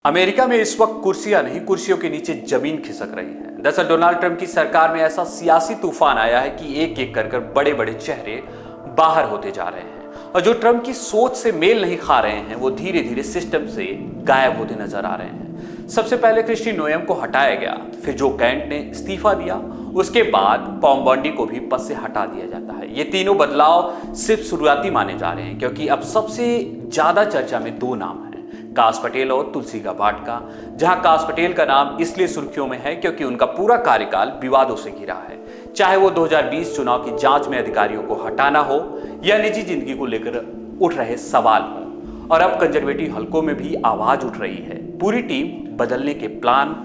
America में इस वक्त कुर्सियां नहीं, कुर्सियों के नीचे जमीन खिसक रही है। दरअसल डोनाल्ड ट्रंप की सरकार में ऐसा सियासी तूफान आया है कि एक एक कर बड़े बड़े चेहरे बाहर होते जा रहे हैं और जो ट्रंप की सोच से मेल नहीं खा रहे हैं वो धीरे धीरे सिस्टम से गायब होते नजर आ रहे हैं। सबसे पहले क्रिस्टी नोएम को हटाया गया, फिर जो कैंट ने इस्तीफा दिया, उसके बाद पॉम बॉन्डी को भी पद से हटा दिया जाता है। ये तीनों बदलाव सिर्फ शुरुआती माने जा रहे हैं क्योंकि अब सबसे ज्यादा चर्चा में दो नाम हैं, काश पटेल और तुलसी गाबार्ड का। जहां काश पटेल का नाम इसलिए सुर्खियों में है क्योंकि उनका पूरा कार्यकाल विवादों से घिरा है, चाहे वो 2020 चुनाव की जांच में अधिकारियों को हटाना हो या निजी जिंदगी को लेकर उठ रहे सवाल हो। और अब कंजर्वेटिव हलकों में भी आवाज उठ रही है। पूरी टीम बदलने के प्लान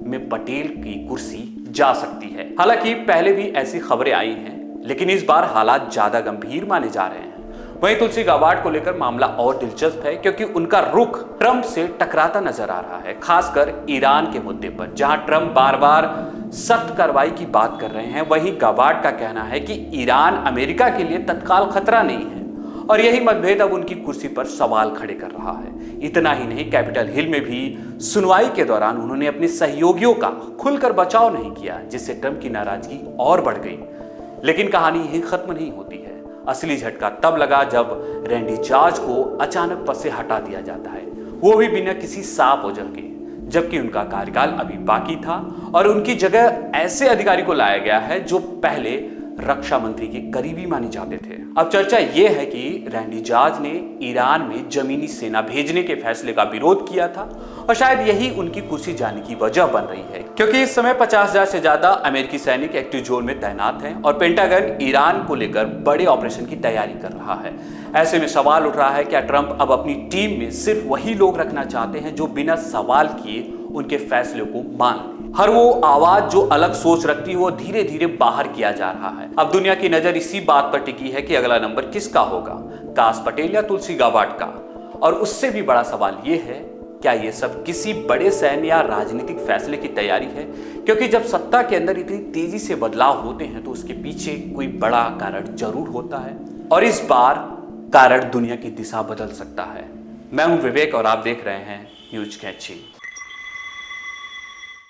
में पटेल की कुर्सी जा सकती है। हालांकि पहले भी ऐसी खबरें आई हैं, लेकिन इस बार हालात ज्यादा गंभीर माने जा रहे हैं। वहीं तुलसी गाबार्ड को लेकर मामला और दिलचस्प है क्योंकि उनका रुख ट्रंप से टकराता नजर आ रहा है, खासकर ईरान के मुद्दे पर। जहां ट्रंप बार बार सख्त कार्रवाई की बात कर रहे हैं, वहीं गाबार्ड का कहना है कि ईरान अमेरिका के लिए तत्काल खतरा नहीं है और यही मतभेद अब उनकी कुर्सी पर सवाल खड़े कर रहा है। इतना ही नहीं, कैपिटल हिल में भी सुनवाई के दौरान उन्होंने अपने सहयोगियों का खुलकर बचाव नहीं किया, जिससे ट्रंप की नाराजगी और बढ़ गई। लेकिन कहानी यही खत्म नहीं होती है। असली झटका तब लगा जब रैंडी जॉर्ज को अचानक पद से हटा दिया जाता है, वो भी बिना किसी साफ वजह के, जबकि उनका कार्यकाल अभी बाकी था और उनकी जगह ऐसे अधिकारी को लाया गया है जो पहले रक्षा मंत्री के करीबी माने जाते थे। अब चर्चा यह है कि रैंडी जॉर्ज ने ईरान में जमीनी सेना भेजने के फैसले का विरोध किया था और शायद यही उनकी कुर्सी जाने की वजह बन रही है, क्योंकि इस समय 50,000 से ज्यादा अमेरिकी सैनिक एक्टिव जोन में तैनात हैं और पेंटागन ईरान को लेकर बड़े ऑपरेशन की तैयारी कर रहा है। ऐसे में सवाल उठ रहा है, क्या ट्रंप अब अपनी टीम में सिर्फ वही लोग रखना चाहते हैं जो बिना सवाल किए उनके फैसले को मान लें? हर वो आवाज जो अलग सोच रखती है वो धीरे धीरे बाहर किया जा रहा है। अब दुनिया की नजर इसी बात पर टिकी है कि अगला नंबर किसका होगा, काश पटेल या तुलसी गाबार्ड का। और उससे भी बड़ा सवाल ये है, क्या ये सब किसी बड़े सैन्य या राजनीतिक फैसले की तैयारी है? क्योंकि जब सत्ता के अंदर इतनी तेजी से बदलाव होते हैं तो उसके पीछे कोई बड़ा कारण जरूर होता है और इस बार कारण दुनिया की दिशा बदल सकता है। मैं हूं विवेक और आप देख रहे हैं न्यूज कैची।